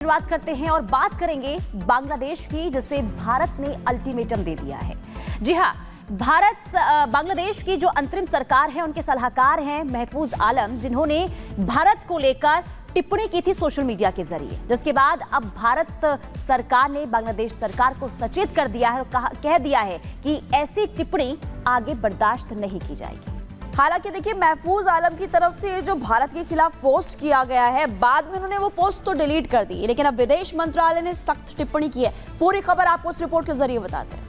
शुरुआत करते हैं और बात करेंगे बांग्लादेश की, जिसे भारत ने अल्टीमेटम दे दिया है। जी हां, बांग्लादेश की जो अंतरिम सरकार है, उनके सलाहकार हैं महफूज आलम, जिन्होंने भारत को लेकर टिप्पणी की थी सोशल मीडिया के जरिए, जिसके बाद अब भारत सरकार ने बांग्लादेश सरकार को सचेत कर दिया है और कह दिया है कि ऐसी टिप्पणी आगे बर्दाश्त नहीं की जाएगी। हालांकि देखिए, महफूज आलम की तरफ से ये जो भारत के खिलाफ पोस्ट किया गया है, बाद में उन्होंने वो पोस्ट तो डिलीट कर दी, लेकिन अब विदेश मंत्रालय ने सख्त टिप्पणी की है। पूरी खबर आपको इस रिपोर्ट के जरिए बताते हैं।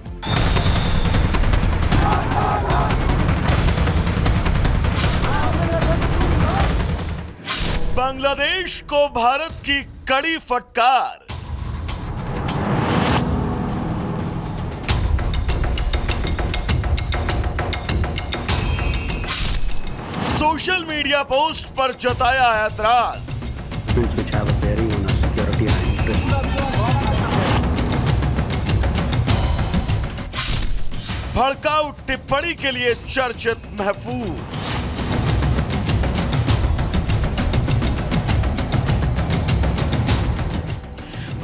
बांग्लादेश को भारत की कड़ी फटकार। सोशल मीडिया पोस्ट पर जताया ऐतराज। भड़काऊ टिप्पणी के लिए चर्चित महफूज।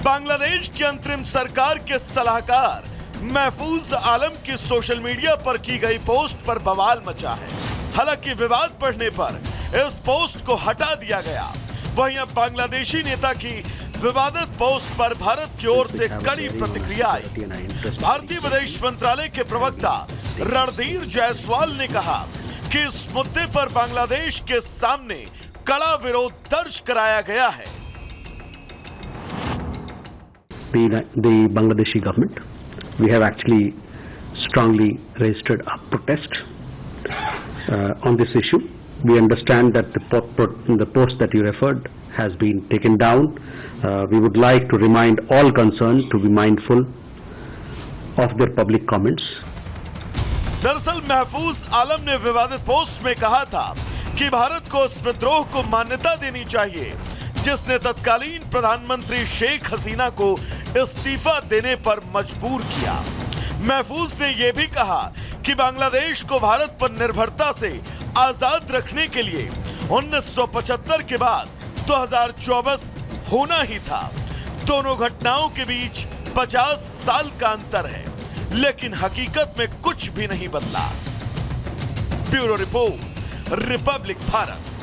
बांग्लादेश की अंतरिम सरकार के सलाहकार महफूज आलम की सोशल मीडिया पर की गई पोस्ट पर बवाल मचा है। हालांकि विवाद बढ़ने पर इस पोस्ट को हटा दिया गया। वहीं अब बांग्लादेशी नेता की विवादित पोस्ट पर भारत की ओर से कड़ी प्रतिक्रिया आई। भारतीय विदेश मंत्रालय के प्रवक्ता रणधीर जायसवाल ने कहा कि इस मुद्दे पर बांग्लादेश के सामने कड़ा विरोध दर्ज कराया गया है। The Bangladeshi government, we have actually strongly registered a protest on this issue. We understand that the post that you referred has been taken down. We would like to remind all concerned to be mindful of their public comments. दरअसल महफूज आलम ने विवादित post में कहा था कि भारत को उस विद्रोह को मान्यता देनी चाहिए जिसने तत्कालीन प्रधानमंत्री शेख हसीना को इस्तीफा देने पर मजबूर किया। महफूज ने यह भी कहा कि बांग्लादेश को भारत पर निर्भरता से आजाद रखने के लिए 1975 के बाद 2024 होना ही था। दोनों घटनाओं के बीच 50 साल का अंतर है, लेकिन हकीकत में कुछ भी नहीं बदला। Bureau report, Republic Bharat.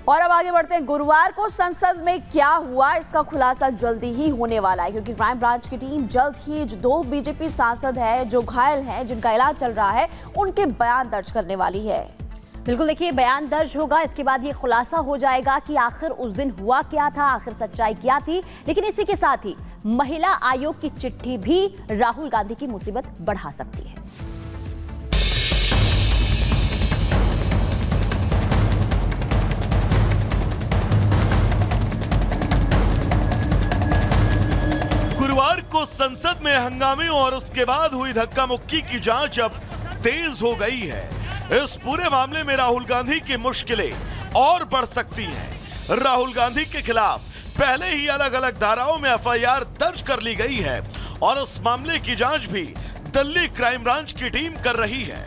और अब आगे बढ़ते हैं। गुरुवार को संसद में क्या हुआ, इसका खुलासा जल्दी ही होने वाला है, क्योंकि क्राइम ब्रांच की टीम जल्द ही जो 2 बीजेपी सांसद हैं जो घायल हैं, जिनका इलाज चल रहा है, उनके बयान दर्ज करने वाली है। बिल्कुल, देखिए, बयान दर्ज होगा, इसके बाद ये खुलासा हो जाएगा कि आखिर उस दिन हुआ क्या था, आखिर सच्चाई क्या थी। लेकिन इसी के साथ ही महिला आयोग की चिट्ठी भी राहुल गांधी की मुसीबत बढ़ा सकती है। गुरुवार को संसद में हंगामे और उसके बाद हुई धक्का मुक्की की जांच अब तेज हो गई है। इस पूरे मामले में राहुल गांधी की मुश्किलें और बढ़ सकती हैं। राहुल गांधी के खिलाफ पहले ही अलग अलग धाराओं में एफआईआर दर्ज कर ली गई है और इस मामले की जांच भी दिल्ली क्राइम ब्रांच की टीम कर रही है।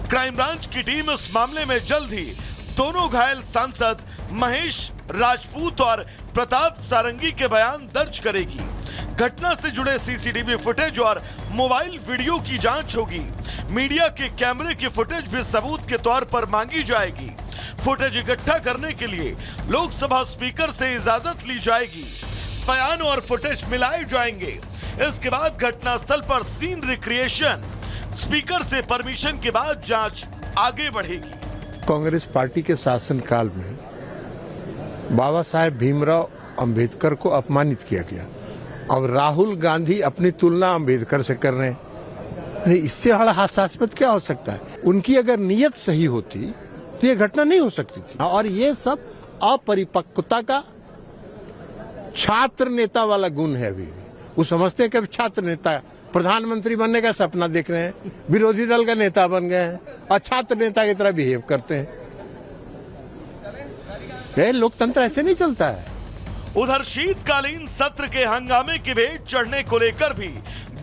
क्राइम ब्रांच की टीम इस मामले में जल्द ही दोनों घायल सांसद महेश राजपूत और प्रताप सारंगी के बयान दर्ज करेगी। घटना से जुड़े सीसीटीवी फुटेज और मोबाइल वीडियो की जांच होगी। मीडिया के कैमरे की फुटेज भी सबूत के तौर पर मांगी जाएगी। फुटेज इकट्ठा करने के लिए लोकसभा स्पीकर से इजाजत ली जाएगी। बयान और फुटेज मिलाए जाएंगे। इसके बाद घटनास्थल पर सीन रिक्रिएशन, स्पीकर से परमिशन के बाद जांच आगे बढ़ेगी। कांग्रेस पार्टी के शासनकाल में बाबा साहेब भीमराव अंबेडकर को अपमानित किया गया। अब राहुल गांधी अपनी तुलना अंबेडकर से कर रहे हैं। इससे बड़ा हास्यास्पद क्या हो सकता है? उनकी अगर नीयत सही होती तो ये घटना नहीं हो सकती थी। और ये सब अपरिपक्वता का छात्र नेता वाला गुण है। अभी वो समझते हैं कि छात्र नेता प्रधानमंत्री बनने का सपना देख रहे हैं, विरोधी दल का नेता बन गए हैं और छात्र नेता की तरह बिहेव करते हैं। ये लोकतंत्र ऐसे नहीं चलता है। उधर शीतकालीन सत्र के हंगामे की भेंट चढ़ने को लेकर भी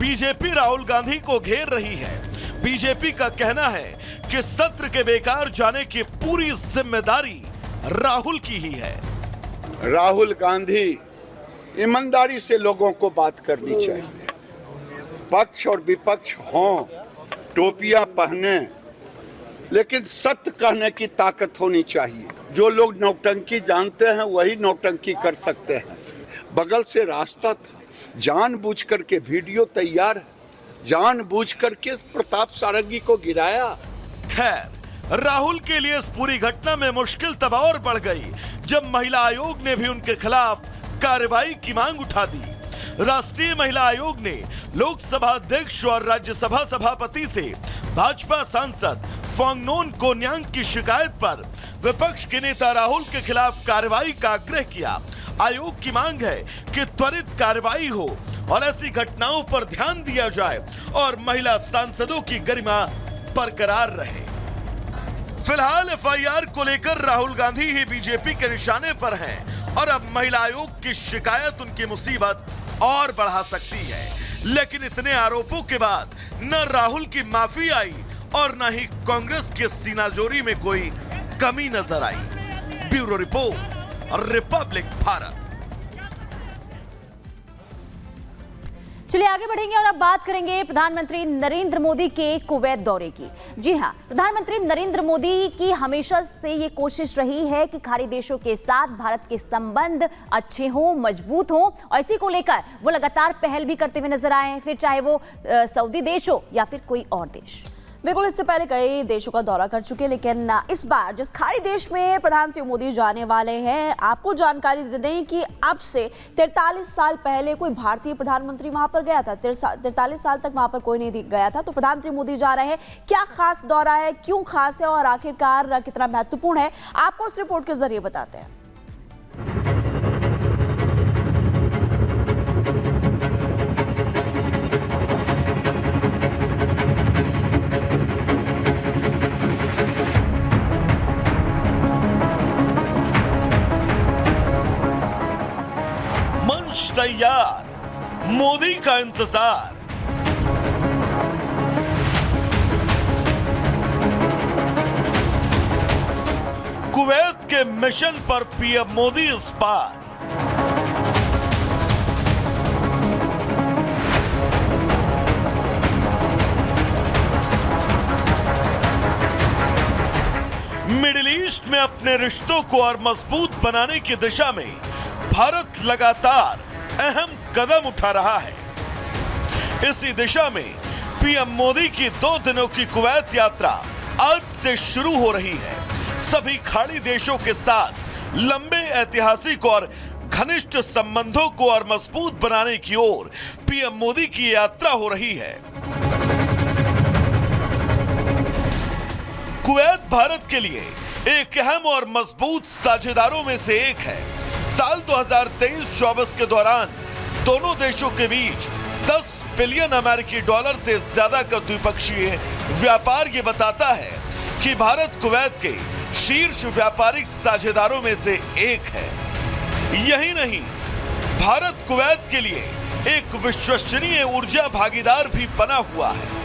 बीजेपी राहुल गांधी को घेर रही है। बीजेपी का कहना है कि सत्र के बेकार जाने की पूरी जिम्मेदारी राहुल की ही है। राहुल गांधी ईमानदारी से लोगों को बात करनी चाहिए। पक्ष और विपक्ष हों, टोपियां पहने, लेकिन सत्य कहने की ताकत होनी चाहिए। जो लोग नौटंकी जानते हैं वही नौटंकी कर सकते हैं। बगल से रास्ता था, जानबूझ करके वीडियो तैयार है, जानबूझ करके प्रताप सारंगी को गिराया। खैर, राहुल के लिए इस पूरी घटना में मुश्किल तब और बढ़ गई जब महिला आयोग ने भी उनके खिलाफ कार्रवाई की मांग उठा दी। राष्ट्रीय महिला आयोग ने लोकसभा अध्यक्ष और राज्यसभा सभापति से भाजपा सांसद फांगनोन कोन्यांग की शिकायत पर विपक्ष के नेता राहुल के खिलाफ कार्रवाई का आग्रह किया। आयोग की मांग है कि त्वरित कार्रवाई हो और ऐसी घटनाओं पर ध्यान दिया जाए और महिला सांसदों की गरिमा बरकरार रहे। फिलहाल एफआईआर को लेकर राहुल गांधी ही बीजेपी के निशाने पर हैं और अब महिला आयोग की शिकायत उनकी मुसीबत और बढ़ा सकती है। लेकिन इतने आरोपों के बाद न राहुल की माफी आई और न ही कांग्रेस के सीनाजोरी में कोई कमी नजर आई। Bureau report, Republic Bharat. चलिए आगे बढ़ेंगे और अब बात करेंगे प्रधानमंत्री नरेंद्र मोदी के कुवैत दौरे की। जी हां, प्रधानमंत्री नरेंद्र मोदी की हमेशा से ये कोशिश रही है कि खाड़ी देशों के साथ भारत के संबंध अच्छे हों, मजबूत हों, और इसी को लेकर वो लगातार पहल भी करते हुए नजर आए हैं, फिर चाहे वो सऊदी देश हो या फिर कोई और देश। बिल्कुल, इससे पहले कई देशों का दौरा कर चुके, लेकिन इस बार जिस खाड़ी देश में प्रधानमंत्री मोदी जाने वाले हैं, आपको जानकारी दे दें कि अब से 43 साल पहले कोई भारतीय प्रधानमंत्री वहां पर गया था। 43 साल तक वहां पर कोई नहीं गया था। तो प्रधानमंत्री मोदी जा रहे हैं। क्या खास दौरा है, क्यों खास है और आखिरकार कितना महत्वपूर्ण है, आपको इस रिपोर्ट के जरिए बताते हैं। तैयार, मोदी का इंतजार। कुवैत के मिशन पर पीएम मोदी इस बार। मिडिल ईस्ट में अपने रिश्तों को और मजबूत बनाने की दिशा में भारत लगातार अहम कदम उठा रहा है। इसी दिशा में पीएम मोदी की 2 दिनों की कुवैत यात्रा आज से शुरू हो रही है। सभी खाड़ी देशों के साथ लंबे ऐतिहासिक और घनिष्ठ संबंधों को और मजबूत बनाने की ओर पीएम मोदी की यात्रा हो रही है। कुवैत भारत के लिए एक अहम और मजबूत साझेदारों में से एक है। साल 2023-24 के दौरान दोनों देशों के बीच 10 बिलियन अमेरिकी डॉलर से ज्यादा का द्विपक्षीय व्यापार ये बताता है कि भारत कुवैत के शीर्ष व्यापारिक साझेदारों में से एक है। यही नहीं, भारत कुवैत के लिए एक विश्वसनीय ऊर्जा भागीदार भी बना हुआ है।